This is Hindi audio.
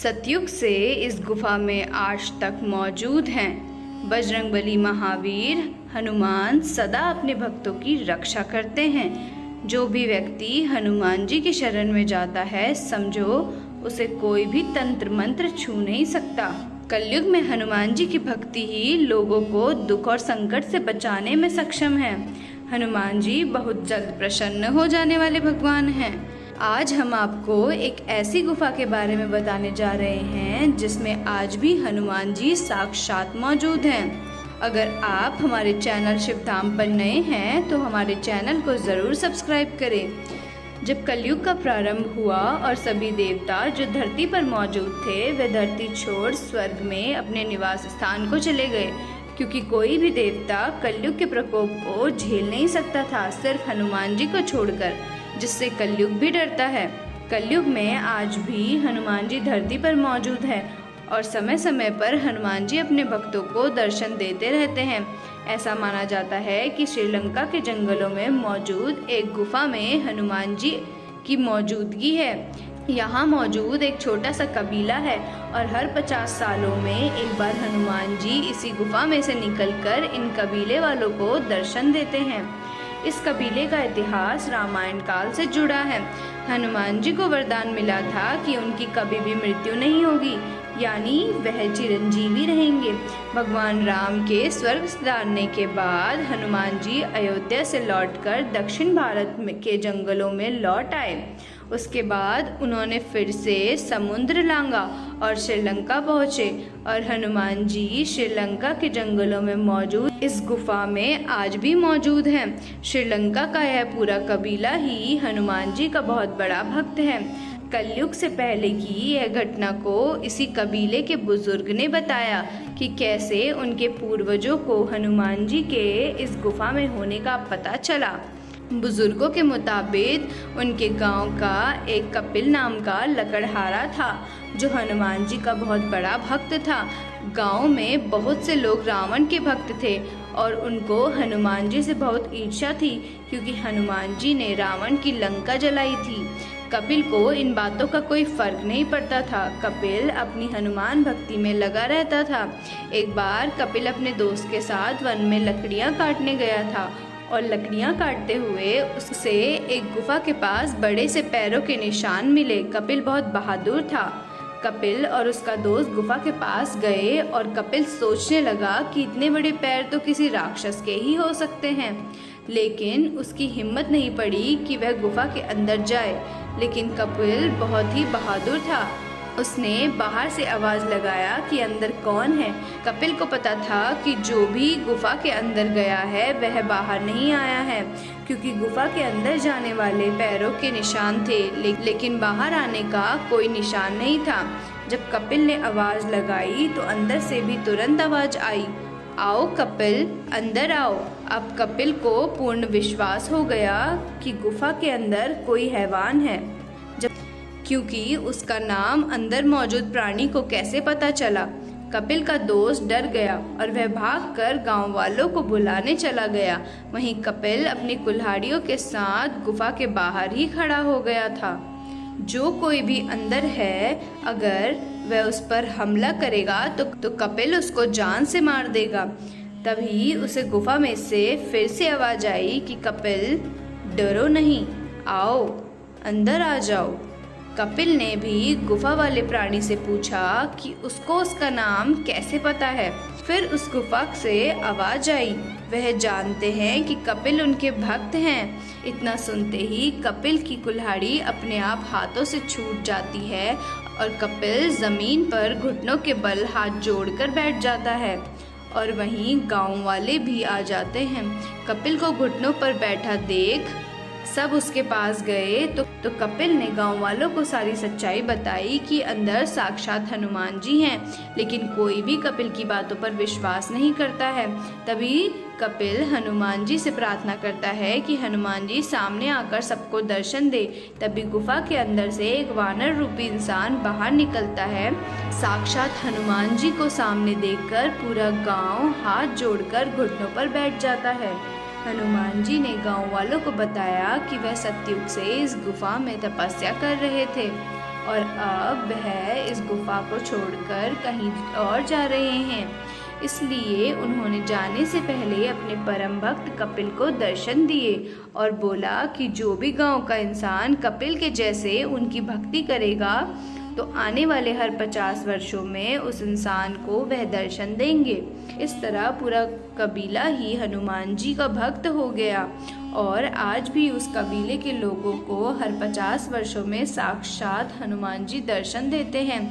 सतयुग से इस गुफा में आज तक मौजूद हैं। बजरंगबली महावीर हनुमान सदा अपने भक्तों की रक्षा करते हैं। जो भी व्यक्ति हनुमान जी की शरण में जाता है, समझो उसे कोई भी तंत्र मंत्र छू नहीं सकता। कलयुग में हनुमान जी की भक्ति ही लोगों को दुख और संकट से बचाने में सक्षम है। हनुमान जी बहुत जल्द प्रसन्न हो जाने वाले भगवान हैं। आज हम आपको एक ऐसी गुफा के बारे में बताने जा रहे हैं जिसमें आज भी हनुमान जी साक्षात मौजूद हैं। अगर आप हमारे चैनल शिवधाम पर नए हैं तो हमारे चैनल को ज़रूर सब्सक्राइब करें। जब कलयुग का प्रारंभ हुआ और सभी देवता जो धरती पर मौजूद थे वे धरती छोड़ स्वर्ग में अपने निवास स्थान को चले गए, क्योंकि कोई भी देवता कलयुग के प्रकोप को झेल नहीं सकता था, सिर्फ हनुमान जी को छोड़कर, जिससे कलयुग भी डरता है। कलयुग में आज भी हनुमान जी धरती पर मौजूद है और समय समय पर हनुमान जी अपने भक्तों को दर्शन देते रहते हैं। ऐसा माना जाता है कि श्रीलंका के जंगलों में मौजूद एक गुफा में हनुमान जी की मौजूदगी है। यहाँ मौजूद एक छोटा सा कबीला है और हर 50 सालों में एक बार हनुमान जी इसी गुफा में से निकलकर इन कबीले वालों को दर्शन देते हैं। इस कबीले का इतिहास रामायण काल से जुड़ा है। हनुमान जी को वरदान मिला था कि उनकी कभी भी मृत्यु नहीं होगी, यानी वह चिरंजीवी रहेंगे। भगवान राम के स्वर्ग सिधारने के बाद हनुमान जी अयोध्या से लौटकर दक्षिण भारत के जंगलों में लौट आए। उसके बाद उन्होंने फिर से समुद्र लांघा और श्रीलंका पहुँचे और हनुमान जी श्रीलंका के जंगलों में मौजूद इस गुफा में आज भी मौजूद हैं। श्रीलंका का यह पूरा कबीला ही हनुमान जी का बहुत बड़ा भक्त है। कलयुग से पहले की यह घटना को इसी कबीले के बुजुर्ग ने बताया कि कैसे उनके पूर्वजों को हनुमान जी के इस गुफा में होने का पता चला। बुजुर्गों के मुताबिक उनके गांव का एक कपिल नाम का लकड़हारा था जो हनुमान जी का बहुत बड़ा भक्त था। गांव में बहुत से लोग रावण के भक्त थे और उनको हनुमान जी से बहुत ईर्ष्या थी, क्योंकि हनुमान जी ने रावण की लंका जलाई थी। कपिल को इन बातों का कोई फर्क नहीं पड़ता था। कपिल अपनी हनुमान भक्ति में लगा रहता था। एक बार कपिल अपने दोस्त के साथ वन में लकड़ियाँ काटने गया था और लकड़ियाँ काटते हुए उसे एक गुफा के पास बड़े से पैरों के निशान मिले। कपिल बहुत बहादुर था। कपिल और उसका दोस्त गुफा के पास गए और कपिल सोचने लगा कि इतने बड़े पैर तो किसी राक्षस के ही हो सकते हैं, लेकिन उसकी हिम्मत नहीं पड़ी कि वह गुफा के अंदर जाए। लेकिन कपिल बहुत ही बहादुर था। उसने बाहर से आवाज़ लगाया कि अंदर कौन है। कपिल को पता था कि जो भी गुफा के अंदर गया है वह बाहर नहीं आया है, क्योंकि गुफा के अंदर जाने वाले पैरों के निशान थे, लेकिन बाहर आने का कोई निशान नहीं था। जब कपिल ने आवाज़ लगाई तो अंदर से भी तुरंत आवाज़ आई, आओ कपिल, अंदर आओ। अब कपिल को पूर्ण विश्वास हो गया कि गुफा के अंदर कोई हैवान है, क्योंकि उसका नाम अंदर मौजूद प्राणी को कैसे पता चला। कपिल का दोस्त डर गया और वह भागकर गांव वालों को बुलाने चला गया। वहीं कपिल अपनी कुल्हाड़ियों के साथ गुफा के बाहर ही खड़ा हो गया था। जो कोई भी अंदर है, अगर वह उस पर हमला करेगा तो कपिल उसको जान से मार देगा। तभी उसे गुफा में से फिर से आवाज़ आई कि कपिल, डरो नहीं, आओ अंदर आ जाओ। कपिल ने भी गुफा वाले प्राणी से पूछा कि उसको उसका नाम कैसे पता है। फिर उस गुफा से आवाज़ आई, वह जानते हैं कि कपिल उनके भक्त हैं। इतना सुनते ही कपिल की कुल्हाड़ी अपने आप हाथों से छूट जाती है और कपिल ज़मीन पर घुटनों के बल हाथ जोड़कर बैठ जाता है और वहीं गांव वाले भी आ जाते हैं। कपिल को घुटनों पर बैठा देख सब उसके पास गए तो कपिल ने गांव वालों को सारी सच्चाई बताई कि अंदर साक्षात हनुमान जी हैं, लेकिन कोई भी कपिल की बातों पर विश्वास नहीं करता है। तभी कपिल हनुमान जी से प्रार्थना करता है कि हनुमान जी सामने आकर सबको दर्शन दे। तभी गुफा के अंदर से एक वानर रूपी इंसान बाहर निकलता है। साक्षात हनुमान जी को सामने देखकर पूरा गांव हाथ जोड़कर घुटनों पर बैठ जाता है। हनुमान जी ने गांव वालों को बताया कि वह सतयुग से इस गुफा में तपस्या कर रहे थे और अब वह इस गुफा को छोड़कर कहीं और जा रहे हैं। इसलिए उन्होंने जाने से पहले अपने परम भक्त कपिल को दर्शन दिए और बोला कि जो भी गांव का इंसान कपिल के जैसे उनकी भक्ति करेगा तो आने वाले हर 50 वर्षों में उस इंसान को वह दर्शन देंगे। इस तरह पूरा कबीला ही हनुमान जी का भक्त हो गया और आज भी उस कबीले के लोगों को हर 50 वर्षों में साक्षात हनुमान जी दर्शन देते हैं।